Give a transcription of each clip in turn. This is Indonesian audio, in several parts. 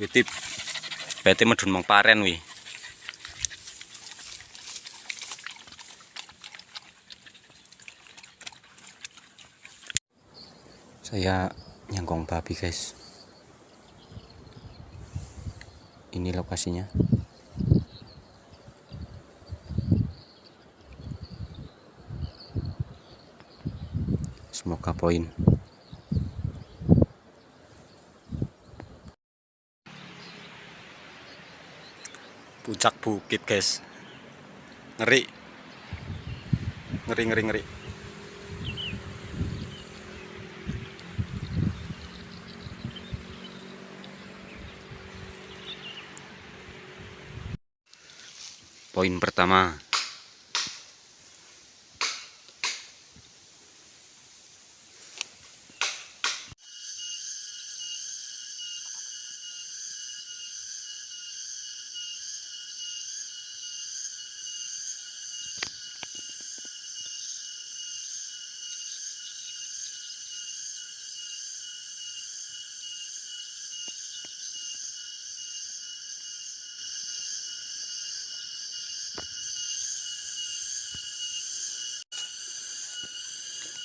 Witip berarti medun mong paren wi. Saya nyangkong babi guys. Ini lokasinya. Semoga poin. Puncak bukit guys. Ngeri. Ngeri. Poin pertama.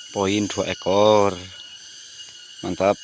Poin 2 ekor. Mantap.